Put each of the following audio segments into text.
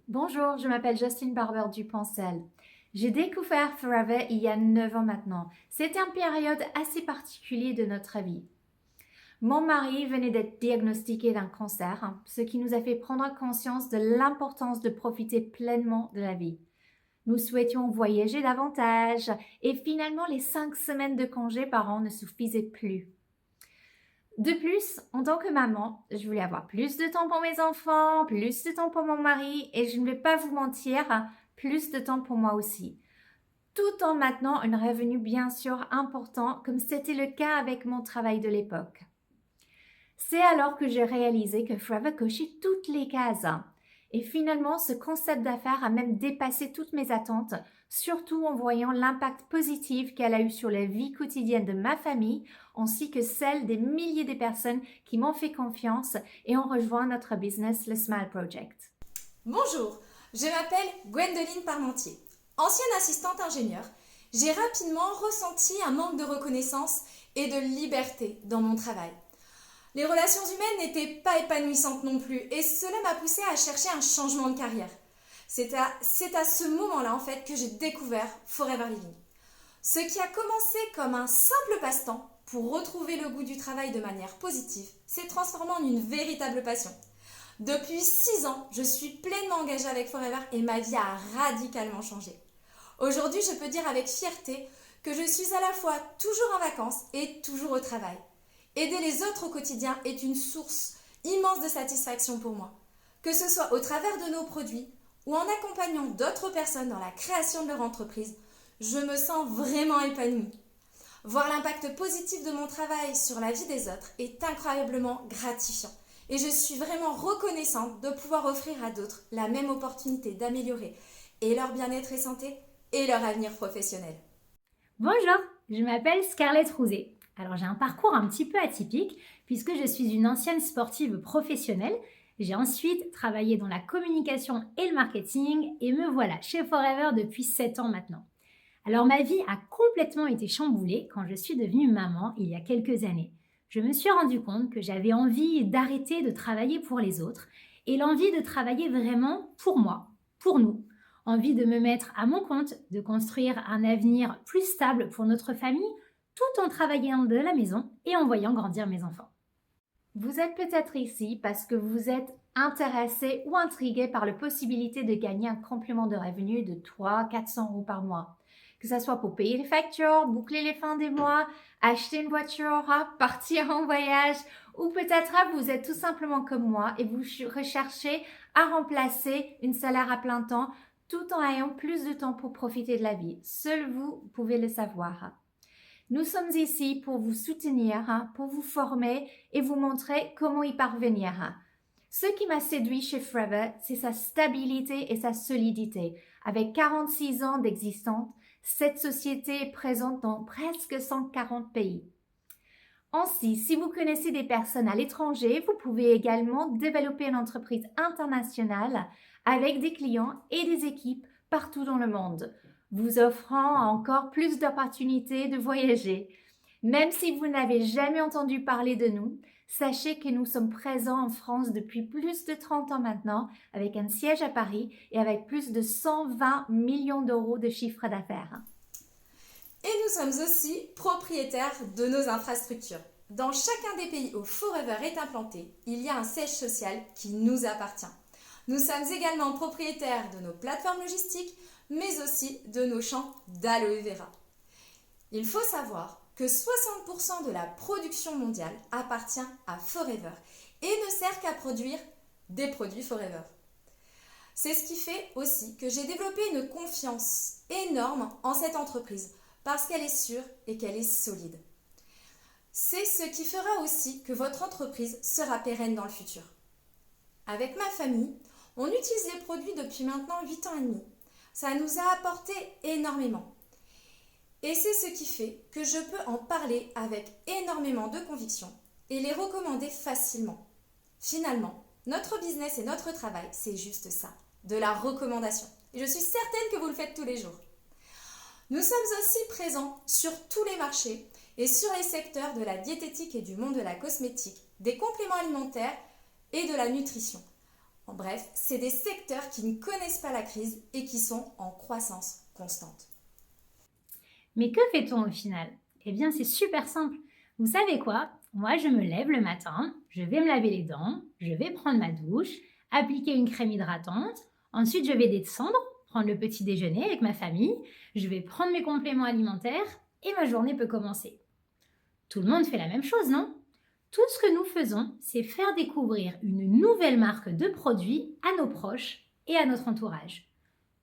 Bonjour, je m'appelle Justine Barber Duponcel. J'ai découvert Forever il y a 9 ans maintenant. C'était une période assez particulière de notre vie. Mon mari venait d'être diagnostiqué d'un cancer, ce qui nous a fait prendre conscience de l'importance de profiter pleinement de la vie. Nous souhaitions voyager davantage et finalement les 5 semaines de congé par an ne suffisaient plus. De plus, en tant que maman, je voulais avoir plus de temps pour mes enfants, plus de temps pour mon mari et je ne vais pas vous mentir, plus de temps pour moi aussi. Tout en maintenant un revenu bien sûr important comme c'était le cas avec mon travail de l'époque. C'est alors que j'ai réalisé que Forever cochait toutes les cases. Et finalement, ce concept d'affaires a même dépassé toutes mes attentes, surtout en voyant l'impact positif qu'elle a eu sur la vie quotidienne de ma famille, ainsi que celle des milliers de personnes qui m'ont fait confiance et ont rejoint notre business, le Smile Project. Bonjour, je m'appelle Gwendoline Parmentier. Ancienne assistante ingénieure, j'ai rapidement ressenti un manque de reconnaissance et de liberté dans mon travail. Les relations humaines n'étaient pas épanouissantes non plus et cela m'a poussée à chercher un changement de carrière. C'est à ce moment-là en fait que j'ai découvert Forever Living. Ce qui a commencé comme un simple passe-temps pour retrouver le goût du travail de manière positive s'est transformé en une véritable passion. Depuis 6 ans, je suis pleinement engagée avec Forever et ma vie a radicalement changé. Aujourd'hui, je peux dire avec fierté que je suis à la fois toujours en vacances et toujours au travail. Aider les autres au quotidien est une source immense de satisfaction pour moi. Que ce soit au travers de nos produits ou en accompagnant d'autres personnes dans la création de leur entreprise, je me sens vraiment épanouie. Voir l'impact positif de mon travail sur la vie des autres est incroyablement gratifiant. Et je suis vraiment reconnaissante de pouvoir offrir à d'autres la même opportunité d'améliorer et leur bien-être et santé et leur avenir professionnel. Bonjour, je m'appelle Scarlett Rouzet. Alors j'ai un parcours un petit peu atypique puisque je suis une ancienne sportive professionnelle. J'ai ensuite travaillé dans la communication et le marketing et me voilà chez Forever depuis 7 ans maintenant. Alors ma vie a complètement été chamboulée quand je suis devenue maman il y a quelques années. Je me suis rendu compte que j'avais envie d'arrêter de travailler pour les autres et l'envie de travailler vraiment pour moi, pour nous. Envie de me mettre à mon compte, de construire un avenir plus stable pour notre famille tout en travaillant de la maison et en voyant grandir mes enfants. Vous êtes peut-être ici parce que vous êtes intéressé ou intrigué par la possibilité de gagner un complément de revenu de 300-400 € par mois. Que ce soit pour payer les factures, boucler les fins des mois, acheter une voiture, partir en voyage, ou peut-être vous êtes tout simplement comme moi et vous recherchez à remplacer une salaire à plein temps tout en ayant plus de temps pour profiter de la vie. Seul vous pouvez le savoir. Nous sommes ici pour vous soutenir, pour vous former et vous montrer comment y parvenir. Ce qui m'a séduit chez Forever, c'est sa stabilité et sa solidité. Avec 46 ans d'existence, cette société est présente dans presque 140 pays. Ainsi, si vous connaissez des personnes à l'étranger, vous pouvez également développer une entreprise internationale avec des clients et des équipes partout dans le monde, vous offrant encore plus d'opportunités de voyager. Même si vous n'avez jamais entendu parler de nous, sachez que nous sommes présents en France depuis plus de 30 ans maintenant, avec un siège à Paris et avec plus de 120 millions d'euros de chiffre d'affaires. Et nous sommes aussi propriétaires de nos infrastructures. Dans chacun des pays où Forever est implanté, il y a un siège social qui nous appartient. Nous sommes également propriétaires de nos plateformes logistiques, mais aussi de nos champs d'aloe vera. Il faut savoir que 60% de la production mondiale appartient à Forever et ne sert qu'à produire des produits Forever. C'est ce qui fait aussi que j'ai développé une confiance énorme en cette entreprise parce qu'elle est sûre et qu'elle est solide. C'est ce qui fera aussi que votre entreprise sera pérenne dans le futur. Avec ma famille, on utilise les produits depuis maintenant 8 ans et demi. Ça nous a apporté énormément. Et c'est ce qui fait que je peux en parler avec énormément de conviction et les recommander facilement. Finalement, notre business et notre travail, c'est juste ça, de la recommandation. Et je suis certaine que vous le faites tous les jours. Nous sommes aussi présents sur tous les marchés et sur les secteurs de la diététique et du monde de la cosmétique, des compléments alimentaires et de la nutrition. En bref, c'est des secteurs qui ne connaissent pas la crise et qui sont en croissance constante. Mais que fait-on au final? Eh bien, c'est super simple. Vous savez quoi? Moi, je me lève le matin, je vais me laver les dents, je vais prendre ma douche, appliquer une crème hydratante, ensuite je vais descendre, prendre le petit déjeuner avec ma famille, je vais prendre mes compléments alimentaires et ma journée peut commencer. Tout le monde fait la même chose, non? Tout ce que nous faisons, c'est faire découvrir une nouvelle marque de produits à nos proches et à notre entourage.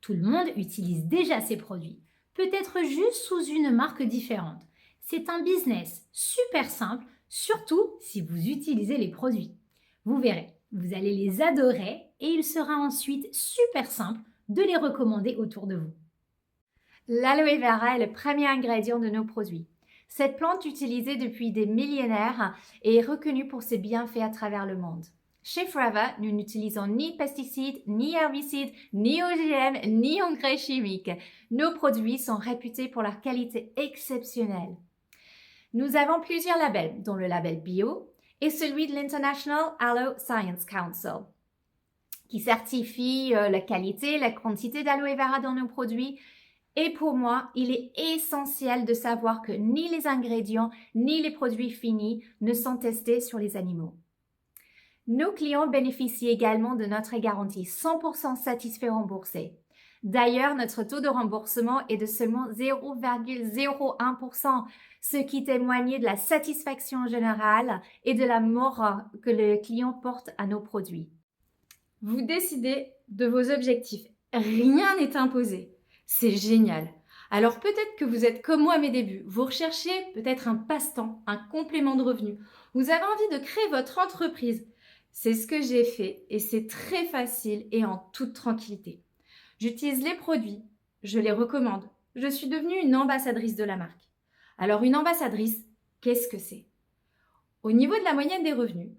Tout le monde utilise déjà ces produits, peut-être juste sous une marque différente. C'est un business super simple, surtout si vous utilisez les produits. Vous verrez, vous allez les adorer et il sera ensuite super simple de les recommander autour de vous. L'aloe vera est le premier ingrédient de nos produits. Cette plante utilisée depuis des millénaires est reconnue pour ses bienfaits à travers le monde. Chez Forever, nous n'utilisons ni pesticides, ni herbicides, ni OGM, ni engrais chimiques. Nos produits sont réputés pour leur qualité exceptionnelle. Nous avons plusieurs labels, dont le label Bio et celui de l'International Aloe Science Council, qui certifie la qualité, la quantité d'aloe vera dans nos produits. Et pour moi, il est essentiel de savoir que ni les ingrédients, ni les produits finis ne sont testés sur les animaux. Nos clients bénéficient également de notre garantie 100% satisfait remboursé. D'ailleurs, notre taux de remboursement est de seulement 0,01%, ce qui témoigne de la satisfaction générale et de l'amour que le client porte à nos produits. Vous décidez de vos objectifs. Rien n'est imposé. C'est génial. Alors peut-être que vous êtes comme moi à mes débuts. Vous recherchez peut-être un passe-temps, un complément de revenu. Vous avez envie de créer votre entreprise. C'est ce que j'ai fait et c'est très facile et en toute tranquillité. J'utilise les produits, je les recommande. Je suis devenue une ambassadrice de la marque. Alors une ambassadrice, qu'est-ce que c'est? Au niveau de la moyenne des revenus,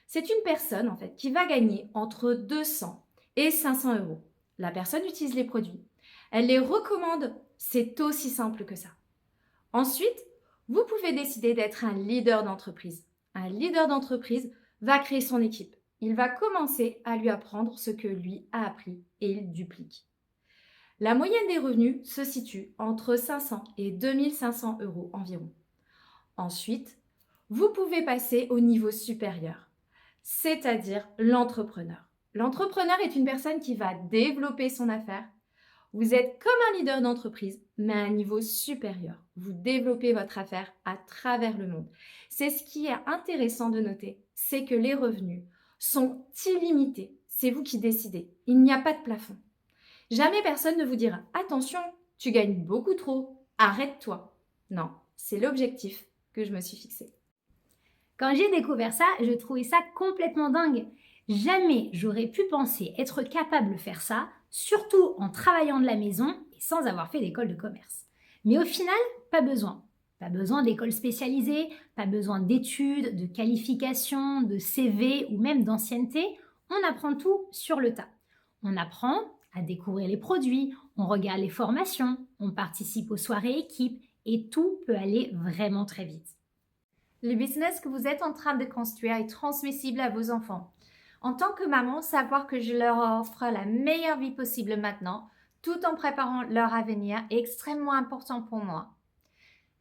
c'est une personne en fait qui va gagner entre 200 et 500 euros. La personne utilise les produits. Elle les recommande. C'est aussi simple que ça. Ensuite, vous pouvez décider d'être un leader d'entreprise. Un leader d'entreprise va créer son équipe. Il va commencer à lui apprendre ce que lui a appris et il duplique. La moyenne des revenus se situe entre 500 et 2500 euros environ. Ensuite, vous pouvez passer au niveau supérieur, c'est-à-dire l'entrepreneur. L'entrepreneur est une personne qui va développer son affaire. Vous êtes comme un leader d'entreprise, mais à un niveau supérieur. Vous développez votre affaire à travers le monde. C'est ce qui est intéressant de noter, c'est que les revenus sont illimités. C'est vous qui décidez. Il n'y a pas de plafond. Jamais personne ne vous dira « Attention, tu gagnes beaucoup trop, arrête-toi ». Non, c'est l'objectif que je me suis fixé. Quand j'ai découvert ça, je trouvais ça complètement dingue. Jamais j'aurais pu penser être capable de faire ça, surtout en travaillant de la maison et sans avoir fait d'école de commerce. Mais au final, pas besoin. Pas besoin d'école spécialisée, pas besoin d'études, de qualifications, de CV ou même d'ancienneté. On apprend tout sur le tas. On apprend à découvrir les produits, on regarde les formations, on participe aux soirées équipes et tout peut aller vraiment très vite. Le business que vous êtes en train de construire est transmissible à vos enfants. En tant que maman, savoir que je leur offre la meilleure vie possible maintenant, tout en préparant leur avenir, est extrêmement important pour moi.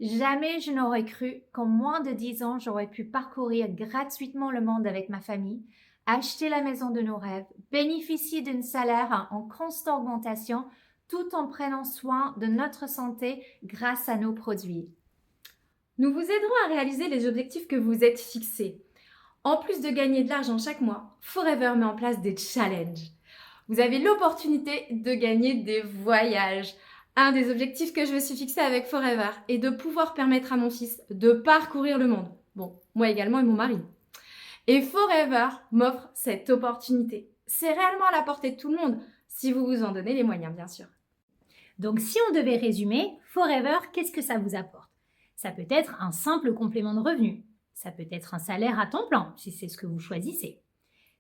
Jamais je n'aurais cru qu'en moins de 10 ans, j'aurais pu parcourir gratuitement le monde avec ma famille, acheter la maison de nos rêves, bénéficier d'un salaire en constante augmentation, tout en prenant soin de notre santé grâce à nos produits. Nous vous aiderons à réaliser les objectifs que vous êtes fixés. En plus de gagner de l'argent chaque mois, Forever met en place des challenges. Vous avez l'opportunité de gagner des voyages. Un des objectifs que je me suis fixé avec Forever est de pouvoir permettre à mon fils de parcourir le monde. Bon, moi également et mon mari. Et Forever m'offre cette opportunité. C'est réellement à la portée de tout le monde, si vous vous en donnez les moyens, bien sûr. Donc si on devait résumer, Forever, qu'est-ce que ça vous apporte? Ça peut être un simple complément de revenu. Ça peut être un salaire à temps plein, si c'est ce que vous choisissez.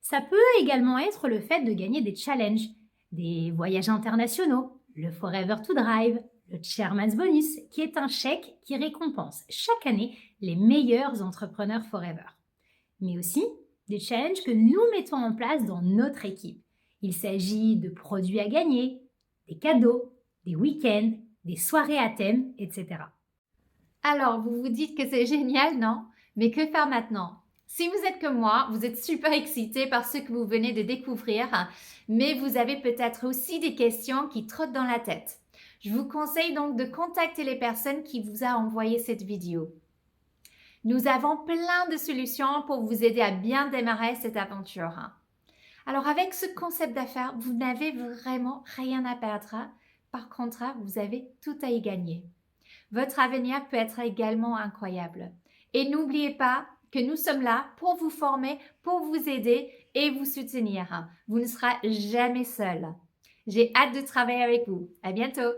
Ça peut également être le fait de gagner des challenges, des voyages internationaux, le Forever to Drive, le Chairman's Bonus, qui est un chèque qui récompense chaque année les meilleurs entrepreneurs Forever. Mais aussi des challenges que nous mettons en place dans notre équipe. Il s'agit de produits à gagner, des cadeaux, des week-ends, des soirées à thème, etc. Alors, vous vous dites que c'est génial, non? Mais que faire maintenant? Si vous êtes comme moi, vous êtes super excité par ce que vous venez de découvrir, mais vous avez peut-être aussi des questions qui trottent dans la tête. Je vous conseille donc de contacter les personnes qui vous ont envoyé cette vidéo. Nous avons plein de solutions pour vous aider à bien démarrer cette aventure. Alors, avec ce concept d'affaires, vous n'avez vraiment rien à perdre. Par contre, vous avez tout à y gagner. Votre avenir peut être également incroyable. Et n'oubliez pas que nous sommes là pour vous former, pour vous aider et vous soutenir. Vous ne serez jamais seul. J'ai hâte de travailler avec vous. À bientôt!